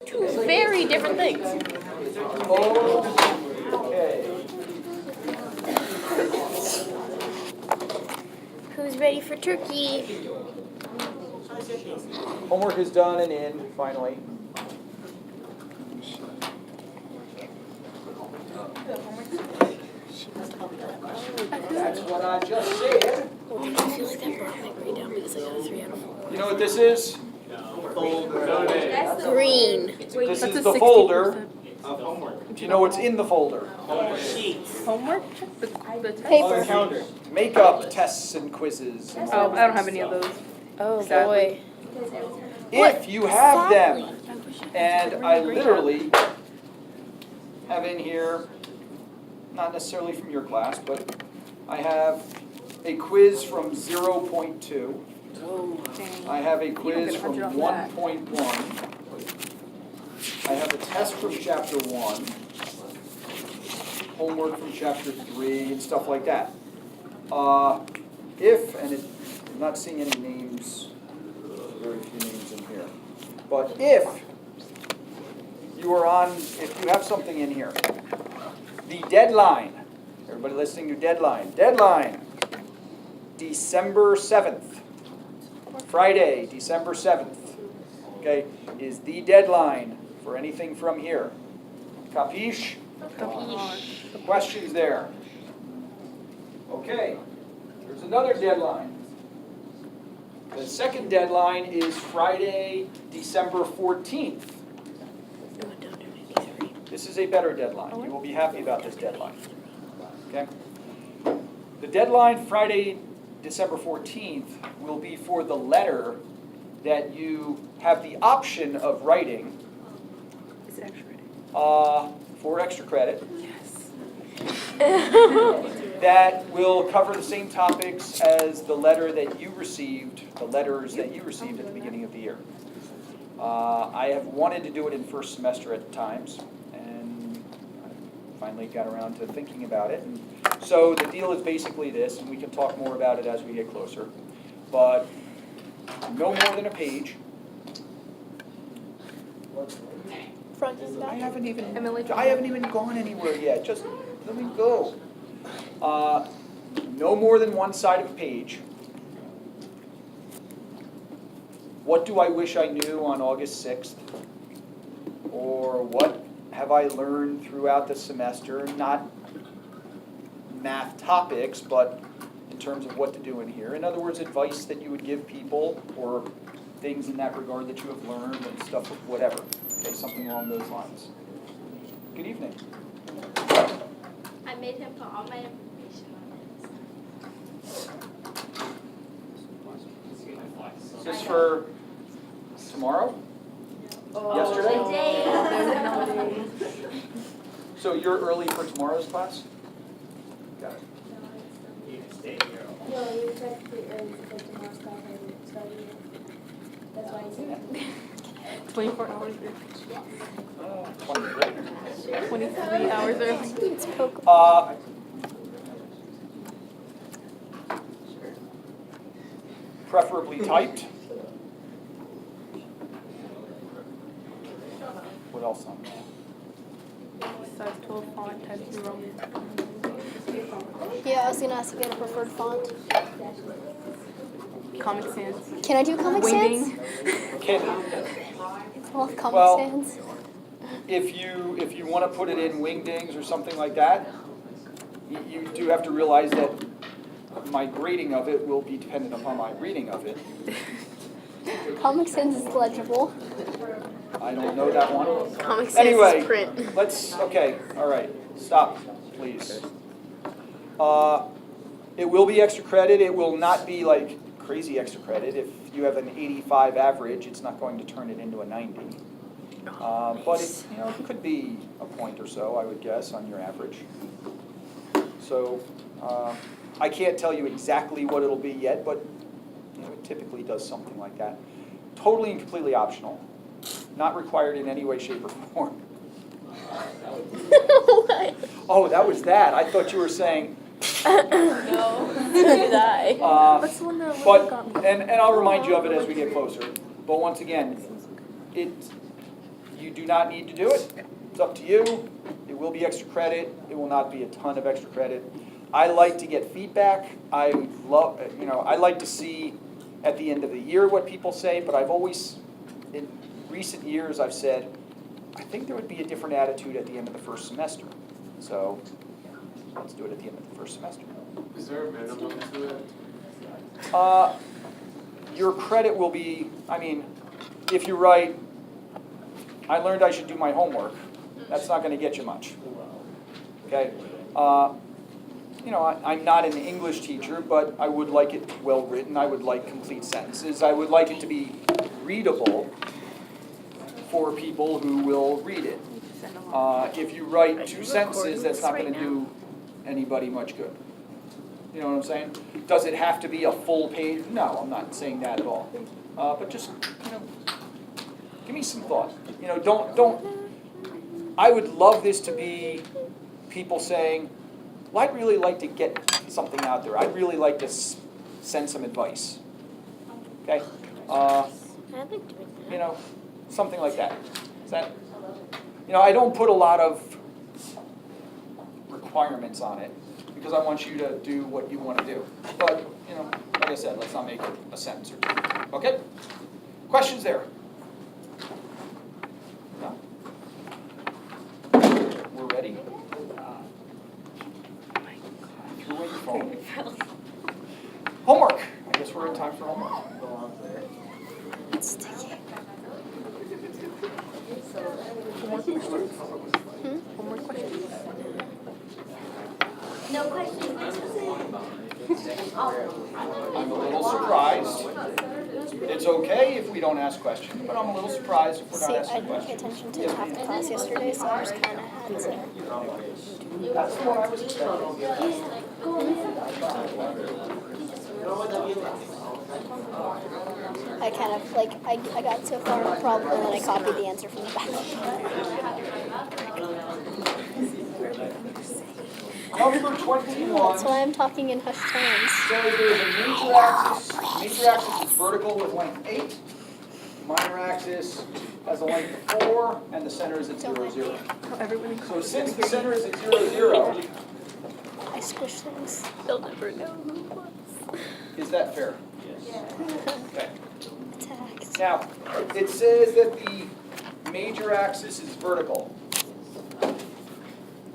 Two very different things. Okay. Who's ready for turkey? Homework is done and in, finally. That's what I just said. I feel like that brought my grade down because I got a 3 out of 4. You know what this is? Green. This is the folder. Do you know what's in the folder? Homework? The Paper. Makeup tests and quizzes. And all Oh, I don't have any of those. Oh Sadly. boy. If you have them, Sadly. and I literally have in here, not necessarily from your class, but I have a quiz from 0.2. I have a quiz from 1.1. I have a test from chapter 1, homework from chapter 3, and stuff like that. I'm not seeing any names, very few names in here. But if you have something in here, the deadline, everybody listening to deadline, December 7th, Friday, December 7th, okay, is the deadline for anything from here. Capiche? Capiche. Questions there? Okay, there's another deadline. The second deadline is Friday, December 14th. This is a better deadline. You will be happy about this deadline. Okay? The deadline Friday, December 14th will be for the letter that you have the option of writing Is it extra reading? for extra credit. Yes. That will cover the same topics as the letter that you received, the letters that you received at the beginning of the year. I have wanted to do it in first semester at times, and I finally got around to thinking about it. And so the deal is basically this, and we can talk more about it as we get closer, but no more than a page. Front and I back. haven't even gone anywhere yet. Just let me go. No more than one side of a page. What do I wish I knew on August 6th? Or what have I learned throughout the semester? Not math topics, but in terms of what to do in here. In other words, advice that you would give people, or things in that regard that you have learned and stuff, whatever. Okay, something along those lines. Good evening. I made him put all my information on it. Is this for tomorrow? Yesterday? So you're early for tomorrow's class? Got it. No, you practically early because tomorrow's class hasn't started yet. That's why he's here. 24 hours early. 23. 23 hours early. It's Pokemon. Preferably typed. What else on there? Size 12 font, Times New Roman. Yeah, I was gonna ask if you had a preferred font. Comic Sans. Can I do Comic Sans? Wingding. Can, I love Comic Well- Sans. if you want to put it in Wingdings or something like that, you do have to realize that my grading of it will be dependent upon my reading of it. Comic Sans is legible. I don't know that one. Comic Sans Anyway, is print. okay, all right, stop, please. It will be extra credit. It will not be like crazy extra credit. If you have an 85 average, it's not going to turn it into a 90. But it could be a point or so, I would guess, on your average. So I can't tell you exactly what it'll be yet, but it typically does something like that. Totally and completely optional. Not required in any way, shape, or form. What? Oh, that was that. I thought you were saying. No. Did I? What's the one that But got me? and I'll remind you of it as we get closer. But once again, you do not need to do it. It's up to you. It will be extra credit. It will not be a ton of extra credit. I like to get feedback. I like to see at the end of the year what people say, but I've always, in recent years, I've said, I think there would be a different attitude at the end of the first semester. So let's do it at the end of the first semester. Is there a minimum to it? Your credit will be, if you write, I learned I should do my homework, that's not going to get you much. Okay? I'm not an English teacher, but I would like it well written. I would like complete sentences. I would like it to be readable for people who will read it. If you write 2 sentences, that's not going to do anybody much good. You know what I'm saying? Does it have to be a full page? No, I'm not saying that at all. But just, give me some thought. Don't. I would love this to be people saying, well, I'd really like to get something out there. I'd really like to send some advice. Okay? I like doing that. Something like that. Is that? I don't put a lot of requirements on it because I want you to do what you want to do. But, like I said, let's not make it a sentence or 2. Okay? Questions there? No? We're ready? Threw away your phone. Homework. I guess we're in time for homework. Homework questions? No questions. I'm a little surprised. It's okay if we don't ask questions, but I'm a little surprised if we're See, not I asking didn't pay questions. attention to half the class yesterday, so I just kind of had to. That's what I was expecting. I kind of, I got so far in the problem and then I copied the answer from the back. Number 21 That's why I'm talking in hushed tones. says there's a major axis. Major axis is vertical with length 8. Minor axis has a length of 4, and the center is at 0, 0. So since the center is at 0, 0, I squish things. They'll never know who it was. is that fair? Okay. Attacked. Now, it says that the major axis is vertical.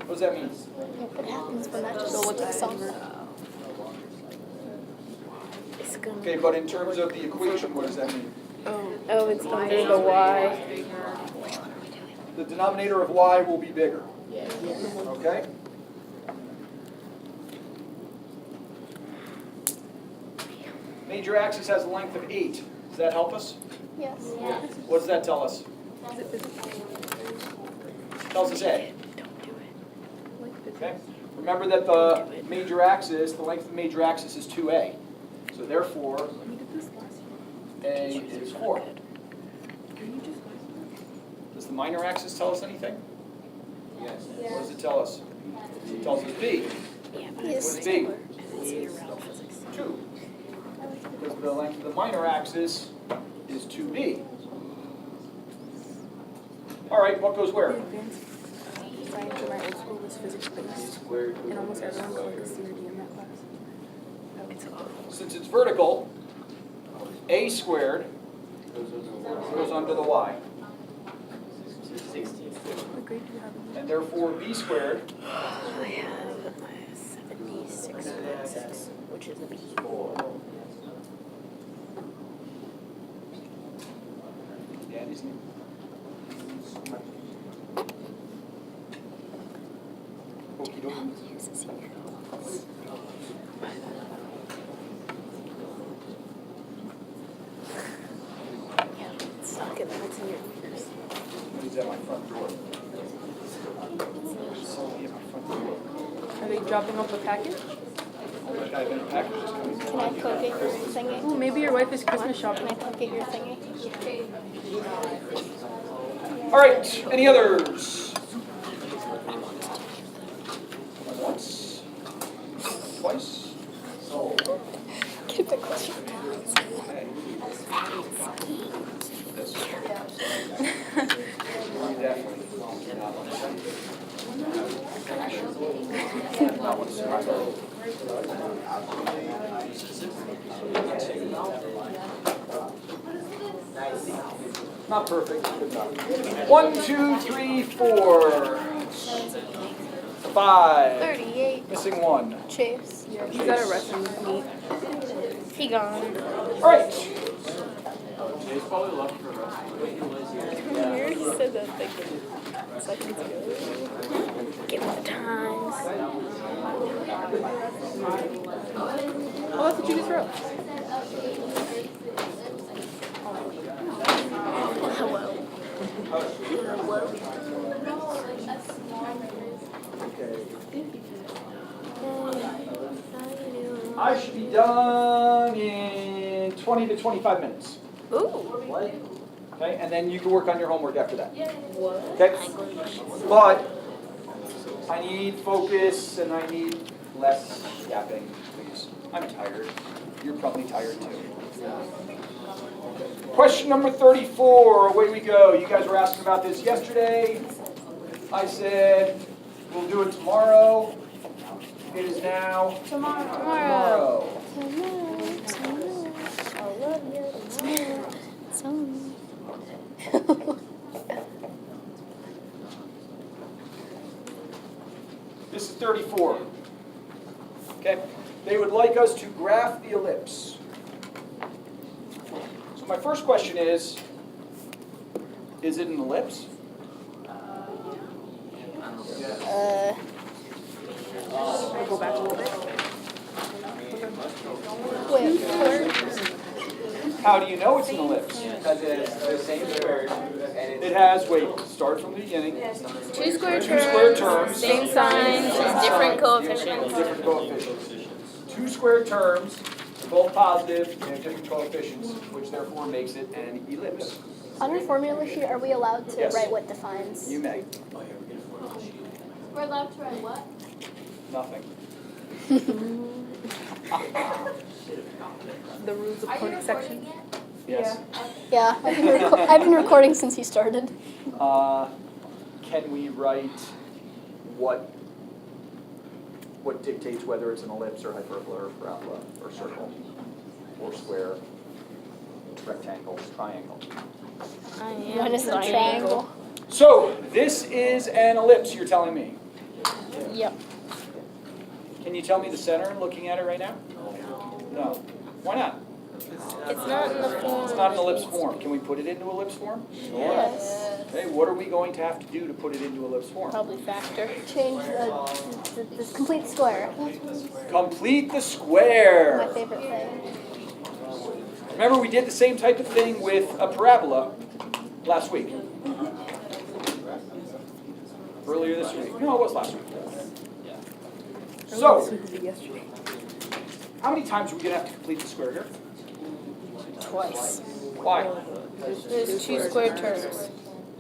What does that mean? What happens when that just sticks on? It's gonna. Okay, but in terms of the equation, what does that mean? Oh, it's under the Y. The denominator of y will be bigger. Okay? Major axis has a length of 8. Does that help us? Yes. What does that tell us? Tells us A. Don't do it. Okay? Remember that the major axis, the length of the major axis is 2A. So therefore, A is 4. Does the minor axis tell us anything? Yes. What does it tell us? It tells us B. Yeah, but What's it's B? it's year-round physics. 2. Because the length of the minor axis is 2B. All right, what goes where? Science in my old school was physics based, and almost everyone called it CRD in that class. Since it's vertical, A squared goes under the Y. What grade do you have? And therefore, B squared I have 76.6, which is a B. Daddy's name. Okie dokie. Years is here. Yeah, it's not good when it's in your ears. He's at my front door. So he at my front door. Are they dropping off a package? That guy in a package is coming. Can I poke at your thingy? Oh, maybe your wife is Christmas shopping. Can I poke at your thingy? All right, any others? Once, twice. Keep the question. Okay. This. Not perfect, good enough. 1, 2, 3, 4, 5. 38. Missing 1. Chase. He's at a wrestling meet. He gone. All right. Jay's probably left for wrestling. You already said that like seconds ago. Give me the times. Oh, that's what you just wrote. Hello. I should be done in 20 to 25 minutes. Ooh. Okay, and then you can work on your homework after that. Okay? But I need focus and I need less yapping, please. I'm tired. You're probably tired too. Question number 34. Away we go. You guys were asking about this yesterday. I said we'll do it tomorrow. It is now tomorrow. I love you. This is 34. Okay? They would like us to graph the ellipse. So my first question is it an ellipse? Go back a little bit. Wait. How do you know it's an ellipse? Because it's the same square, and It has, start from the beginning. Two square Two square terms. Same signs, different coefficients. Different coefficients. Two square terms, both positive, and have different coefficients, which therefore makes it an ellipse. On your formula sheet, are we allowed to Yes. write what defines? You may. We're allowed to write what? Nothing. The rules of Are you point recording section. yet? Yes. Yeah, I've been recording since he started. Can we write what dictates whether it's an ellipse or hyperbola or parabola or circle or square, rectangle, triangle? Mine is a triangle. So this is an ellipse, you're telling me. Yep. Can you tell me the center looking at it right now? No. Why not? It's not in the form. It's not an ellipse form. Can we put it into ellipse form? Yes. Okay, what are we going to have to do to put it into ellipse form? Probably factor. Change the complete square. Complete the square. My favorite thing. Remember, we did the same type of thing with a parabola last week. Earlier this week. No, it was last week. So, Yesterday. how many times are we going to have to complete the square here? Twice. Why? There's two square terms.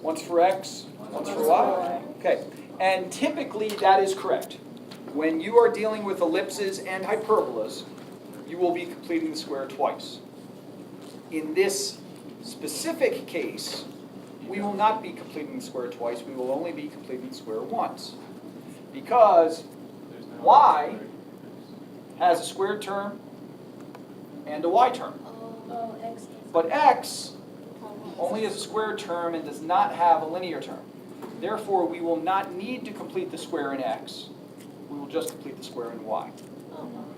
Once for x, once for y. Okay, and typically that is correct. When you are dealing with ellipses and hyperbolas, you will be completing the square twice. In this specific case, we will not be completing the square twice, we will only be completing the square once. Because y has a square term and a y term. Oh, X. But x only has a square term and does not have a linear term. Therefore, we will not need to complete the square in x. We will just complete the square in y.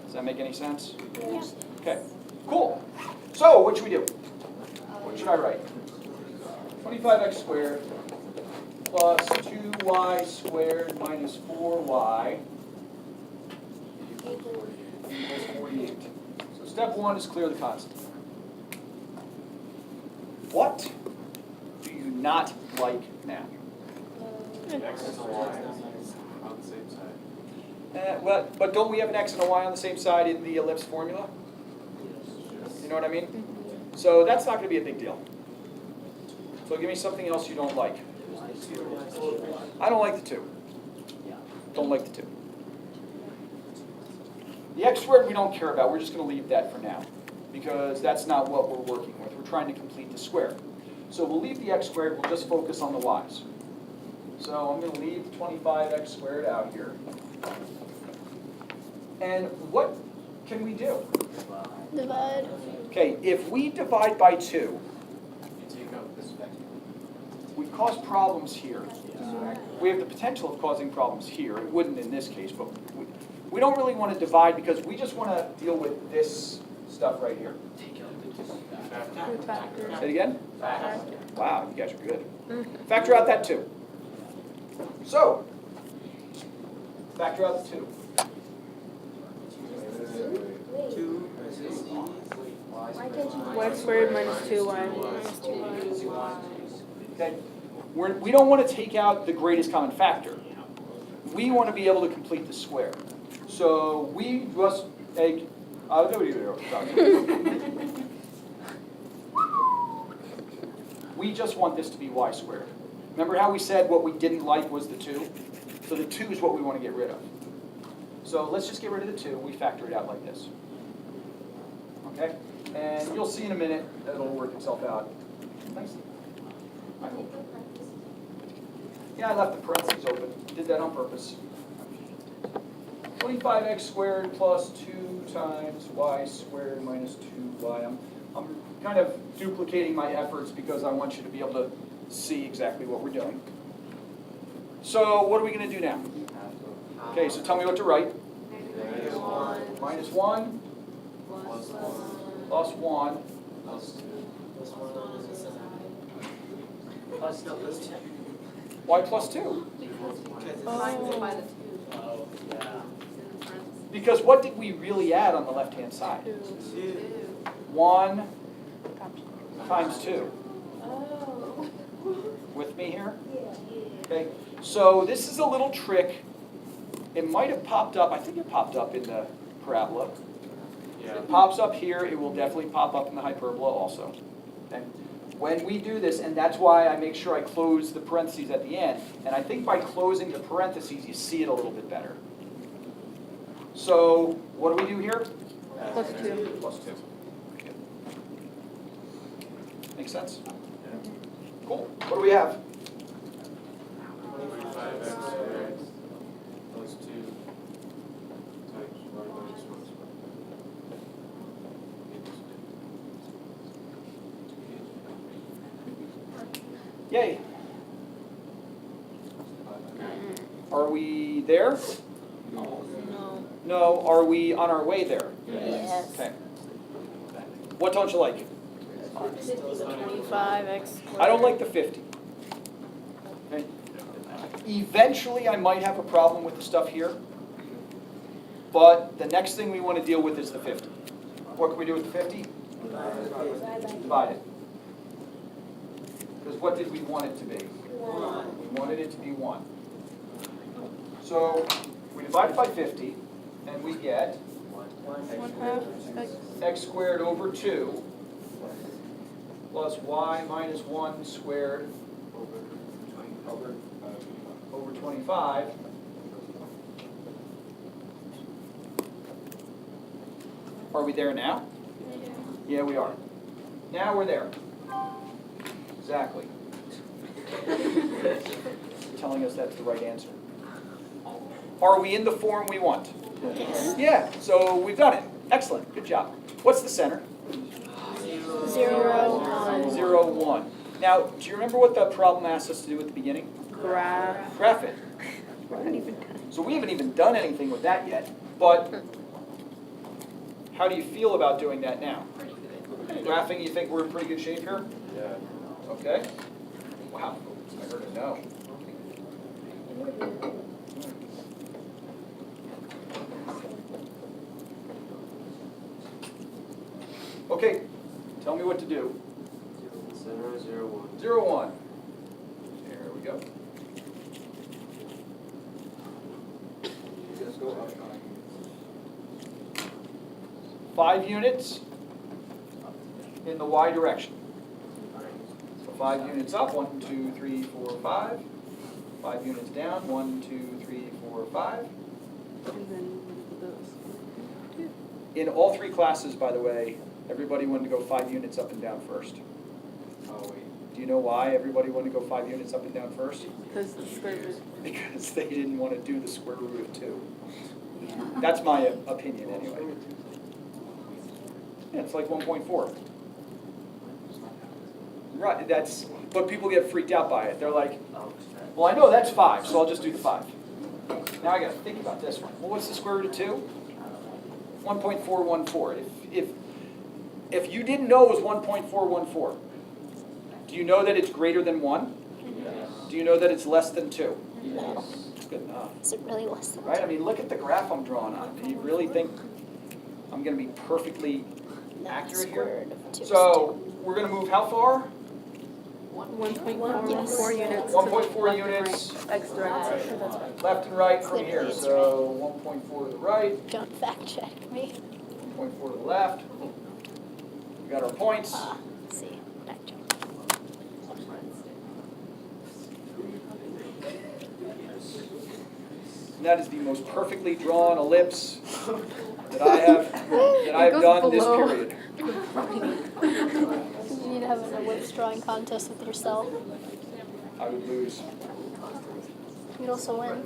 Does that make any sense? Yes. Okay, cool. So, what should we do? What should I write? 25x squared plus 2y squared minus 4y equals 48. So step one is clear the constant. What do you not like now? X and Y on the same side. But don't we have an x and a y on the same side in the ellipse formula? You know what I mean? So that's not going to be a big deal. So give me something else you don't like. I don't like the 2. Don't like the 2. The x squared we don't care about. We're just going to leave that for now because that's not what we're working with. We're trying to complete the square. So we'll leave the x squared. We'll just focus on the y's. So I'm going to leave 25x squared out here. And what can we do? Divide. Okay, if we divide by 2, You take out this factor. we cause problems here. We have the potential of causing problems here. It wouldn't in this case, but we don't really want to divide because we just want to deal with this stuff right here. With factors. Say it again? Wow, you guys are good. Factor out that 2. So, factor out the 2. Y squared minus 2y. Okay? We don't want to take out the greatest common factor. We want to be able to complete the square. So we must take, we just want this to be y squared. Remember how we said what we didn't like was the 2? So the 2 is what we want to get rid of. So let's just get rid of the 2. We factor it out like this. Okay? And you'll see in a minute that it'll work itself out nicely. I hope. Yeah, I left the parentheses open. Did that on purpose. 25x squared plus 2 times y squared minus 2y. I'm kind of duplicating my efforts because I want you to be able to see exactly what we're doing. So what are we going to do now? Okay, so tell me what to write. Minus 1 plus 1 y plus 2. Because what did we really add on the left-hand side? 1 times 2. With me here? Okay, so this is a little trick. It might have popped up, I think it popped up in the parabola. If it pops up here, it will definitely pop up in the hyperbola also. Okay? When we do this, and that's why I make sure I close the parentheses at the end, and I think by closing the parentheses, you see it a little bit better. So, what do we do here? Plus 2. Plus 2. Make sense? Cool. What do we have? 25x squared plus 2 times y minus 1 Yay. Are we there? No. No. Are we on our way there? Yes. Okay. What don't you like? 25x squared. I don't like the 50. Okay. Eventually, I might have a problem with the stuff here. But the next thing we want to deal with is the 50. What can we do with the 50? Divide it. Because what did we want it to be? 1. We wanted it to be 1. So we divide it by 50, and we get 1/2 x squared over 2 plus y minus 1 squared over 25. Are we there now? Yeah, we are. Now we're there. Exactly. Telling us that's the right answer. Are we in the form we want? Yes. Yeah, so we've done it. Excellent, good job. What's the center? 0, 1. 0, 1. Now, do you remember what the problem asked us to do at the beginning? Graph. Graph it. We're not even done. So we haven't even done anything with that yet, but how do you feel about doing that now? Graphing, you think we're in pretty good shape here? Yeah. Okay. Wow, I heard a no. Okay, tell me what to do. Center 0, 1. 0, 1. There we go. Just go up. 5 units in the y direction. So 5 units up, 1, 2, 3, 4, 5. 5 units down, 1, 2, 3, 4, 5. And then those. In all 3 classes, by the way, everybody wanted to go 5 units up and down first. Oh, wait. Do you know why everybody wanted to go 5 units up and down first? Because the square root. Because they didn't want to do the square root of 2. That's my opinion anyway. Yeah, it's like 1.4. Right, but people get freaked out by it. They're like, well, I know that's 5, so I'll just do the 5. Now I gotta think about this one. Well, what's the square root of 2? 1.414. If you didn't know it was 1.414, do you know that it's greater than 1? Do you know that it's less than 2? No. Good enough. Is it really less than Right? I mean, look at the graph I'm drawing on. Do you really think I'm going to be perfectly No, accurate square here? root of 2 is So we're going to move how far? 1.4 units. 1.4 units X directed. left and right from Clearly here. it's So 1.4 to the right, 2. Don't fact check me. 1.4 to the left. We got our points. Let's see. Fact check. And that is the most perfectly drawn ellipse that I have done this below. period. You need to have an ellipse drawing contest with yourself. I would lose. You'd also win.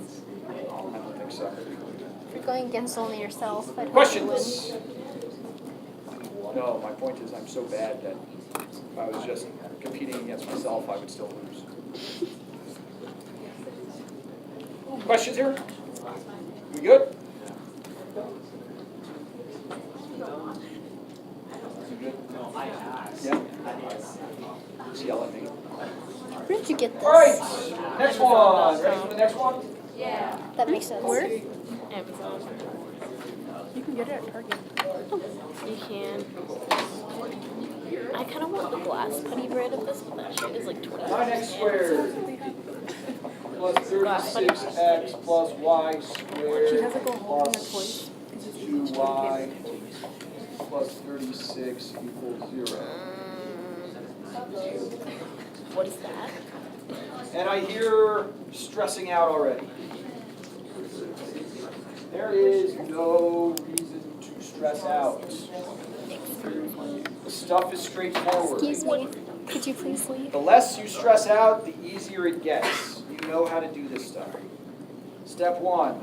I don't think so. If you're going against only yourself, I'd hope you Questions? win. No, my point is I'm so bad that if I was just competing against myself, I would still lose. Questions here? We good? You good? Yeah? Just yell at me. Where did you get this? All right, next one. Ready for the next one? That makes sense. Where? Amazon. You can get it at Target. You can. I kind of want the blast putty bread of this, but that shit is like 20. 9x squared plus 36x plus y She squared has like a whole thing of plus toys. 2y plus 36 equals 0. What is that? And I hear stressing out already. There is no reason to stress out. The stuff is straightforward. Excuse me. Could you please leave? The less you stress out, the easier it gets. You know how to do this stuff. Step 1.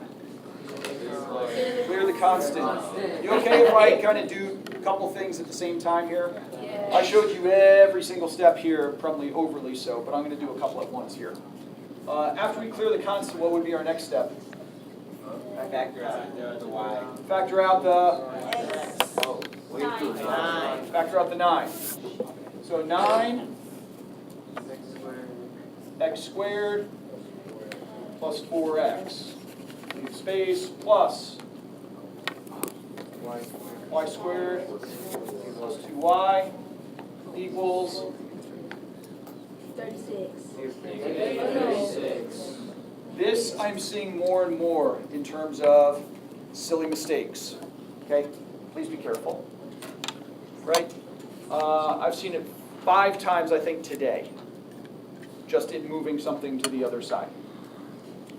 Clear the constant. You okay if I kind of do a couple things at the same time here? I showed you every single step here, probably overly so, but I'm going to do a couple at once here. After we clear the constant, what would be our next step? Factor out the y. Factor out the 9. So 9 x squared plus 4x. Leave space plus y squared plus 2y equals 36. this. I'm seeing more and more in terms of silly mistakes. Okay, please be careful. Right? I've seen it 5 times, I think, today, just in moving something to the other side.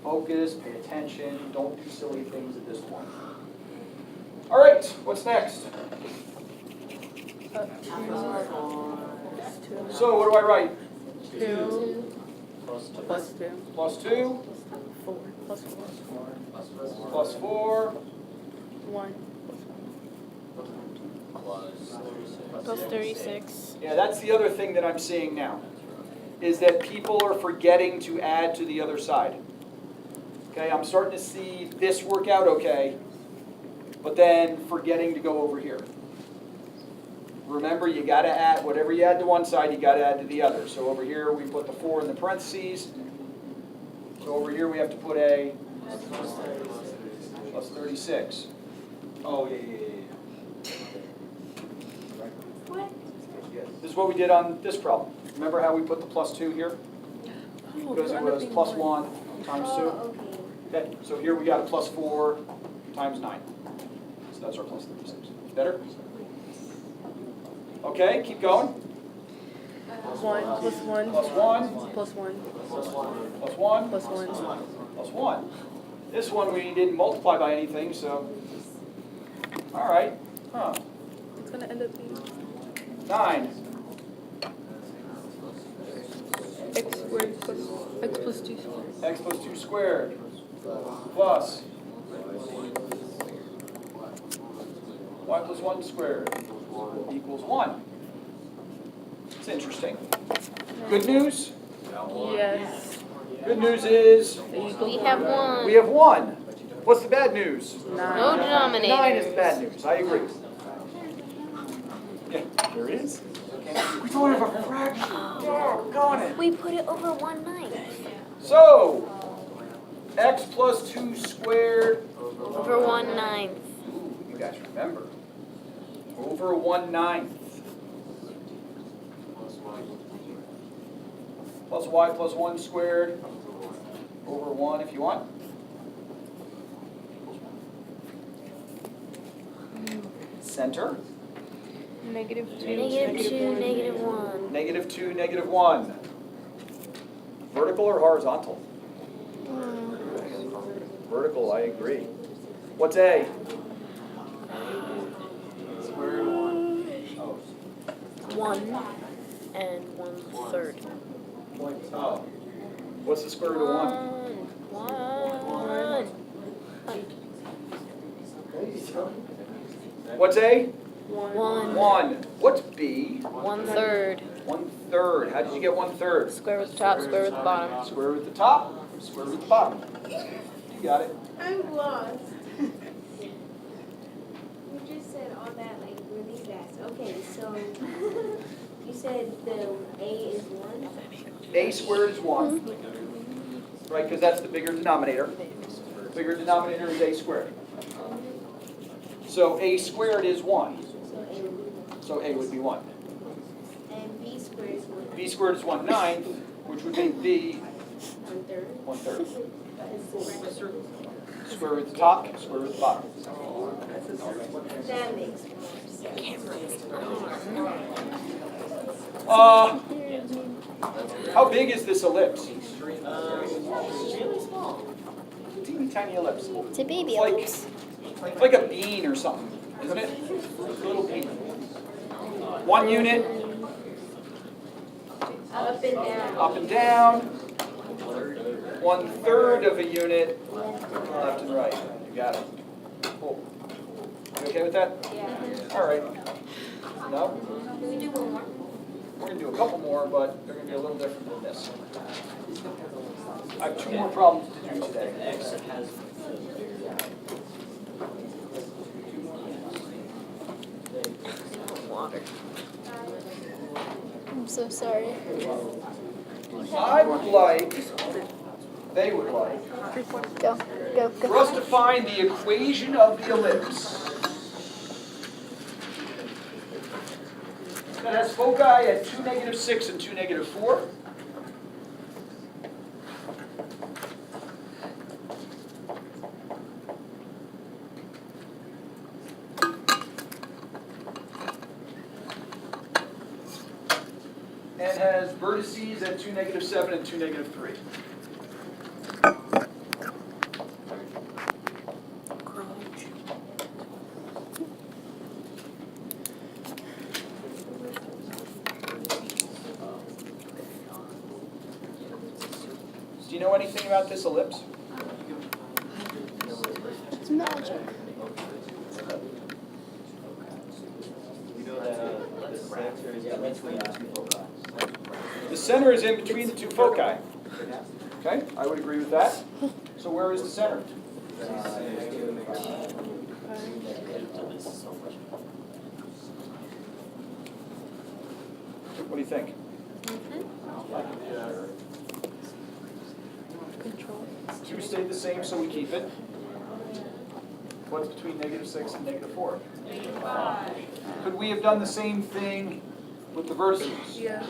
Focus, pay attention, don't do silly things at this point. All right, what's next? So what do I write? 2 plus 2. Plus 2, 4 plus 4. plus 4, 1 Plus 36. Yeah, that's the other thing that I'm seeing now, is that people are forgetting to add to the other side. Okay, I'm starting to see this work out okay, but then forgetting to go over here. Remember, you got to add, whatever you add to one side, you got to add to the other. So over here, we put the 4 in the parentheses. So over here, we have to put a plus 36. Oh, yeah. This is what we did on this problem. Remember how we put the plus 2 here? Because it was plus 1 times 2. Okay, so here we got a plus 4 times 9. So that's our plus 36. Better? Okay, keep going. 1 plus 1 Plus 1, plus 1 plus 1, plus 1. plus 1. This one we didn't multiply by anything, so. All right. Huh. It's going to end up being 9. x squared plus x plus 2 squared. X plus 2 squared plus Y plus 1 squared equals 1. It's interesting. Good news? Yes. Good news is We have one. we have 1. What's the bad news? No denominator. 9 is the bad news. I agree. Yeah, there is. We don't have a fraction. Doggone it. We put it over 1/9. So, x plus 2 squared. Over 1/9. Ooh, you guys remember. Over 1/9. Plus y plus 1 squared. Over 1 if you want. Center. -2. -2, -1. -2, -1. Vertical or horizontal? Vertical, I agree. What's A? One and 1/3. Oh. What's the square root of 1? One. What's A? 1. 1. What's B? 1/3. 1/3. How did you get 1/3? Square root the top, square root the bottom. Square root the top, square root the bottom. You got it. I'm lost. You just said all that like really fast. Okay, so you said the A is 1? A squared is 1. Right, because that's the bigger denominator. Bigger denominator is A squared. So A squared is 1. So A would be 1. So A would be 1. And B squared is 1. B squared is 1/9, which would make B 1/3. 1/3. That's the Square root the top, square root the bottom. That makes more sense. How big is this ellipse? Teeny tiny ellipse. It's a baby It's like- ellipse. It's like a bean or something, isn't it? A little bean. 1 unit, Up and down. up and down. 1/3 of a unit, left and right. You got it. Cool. You okay with that? Yeah. All right. No? Can we do one more? We're going to do a couple more, but they're going to be a little different than this. I have 2 more problems to do today. Water. I'm so sorry. I would like, they would like, Go, go, for go. us to find the equation of the ellipse that has foci at 2, -6 and 2, -4. And has vertices at 2, -7 and 2, -3. Do you know anything about this ellipse? It's magic. The center is in between the 2 foci. Okay, I would agree with that. So where is the center? What do you think? Control. 2 stayed the same, so we keep it. What's between -6 and -4? Could we have done the same thing with the vertices? Yeah.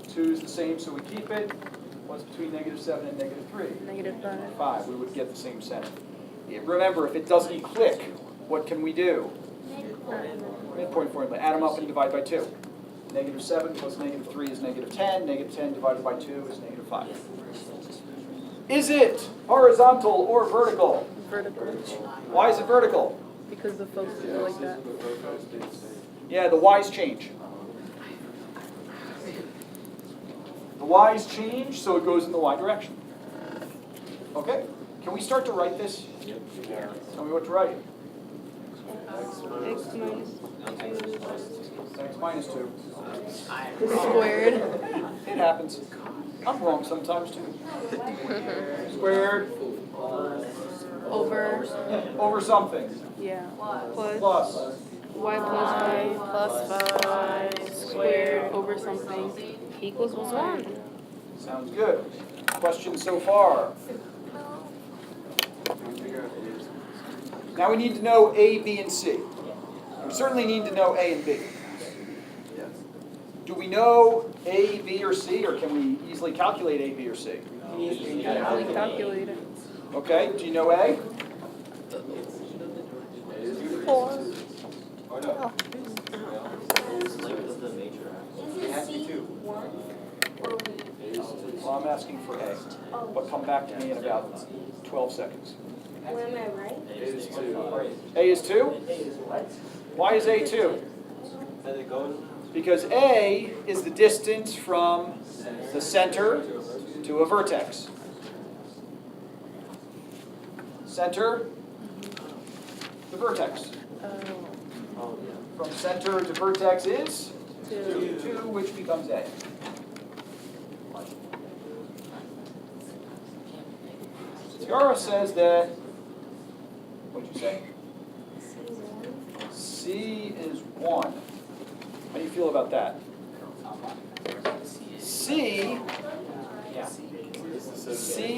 2 is the same, so we keep it. What's between -7 and -3? -5. 5, we would get the same center. Yeah, remember, if it doesn't click, what can we do? Midpoint formula, add them up and divide by 2. -7 plus -3 is -10, -10 divided by 2 is -5. Is it horizontal or vertical? Vertical. Why is it vertical? Because the focus is like that. Yeah, the y's change. The y's change, so it goes in the y direction. Okay, can we start to write this? Tell me what to write. X minus X minus 2. squared It happens. I'm wrong sometimes too. Squared over, over something. yeah, plus Plus. y plus 5 Plus 5 squared over something equals 1. Sounds good. Questions so far? Now we need to know A, B, and C. We certainly need to know A and B. Do we know A, B, or C, or can we easily calculate A, B, or C? Easily calculate it. Okay, do you know A? 4. Oh, no. Is it C one or Well, I'm asking for A, but come back to me in about 12 seconds. where am I right? It is 2. A is 2? Why is A 2? Because A is the distance from the center to a vertex. Center, the vertex. From center to vertex is 2, which becomes A. Tiara says that, what'd you say? C is 1. How do you feel about that? C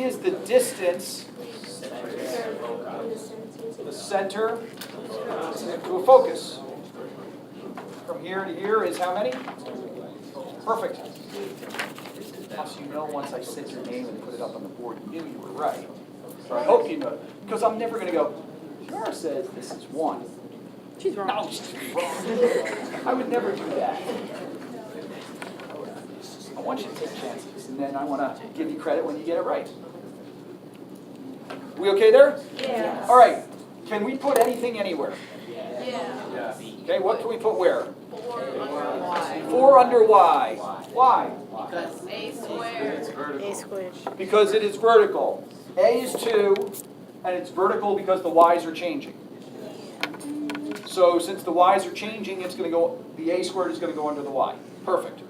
is the distance, the center to a focus. From here to here is how many? Perfect. Plus, you know, once I said your name and put it up on the board, you knew you were right. So I hope you know, because I'm never going to go, Tiara says this is 1. She's wrong. No, she's wrong. I would never do that. I want you to take chances, and then I want to give you credit when you get it right. We okay there? Yeah. All right. Can we put anything anywhere? Yeah. Okay, what can we put where? 4 under y. Why? It's vertical. A squared. Because it is vertical. A is 2, and it's vertical because the y's are changing. So since the y's are changing, it's going to go, the a squared is going to go under the y. Perfect.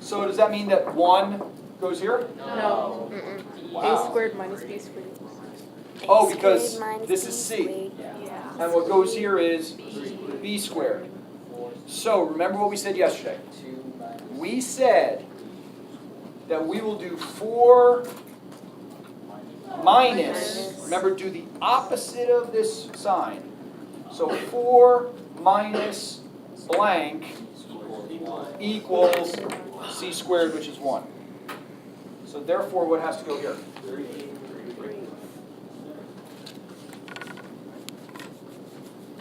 So does that mean that 1 goes here? No. Wow. A squared minus b squared. Oh, because this is C. And what goes here is b squared. So remember what we said yesterday. We said that we will do 4 minus, remember, do the opposite of this sign. So 4 minus blank equals c squared, which is 1. So therefore, what has to go here?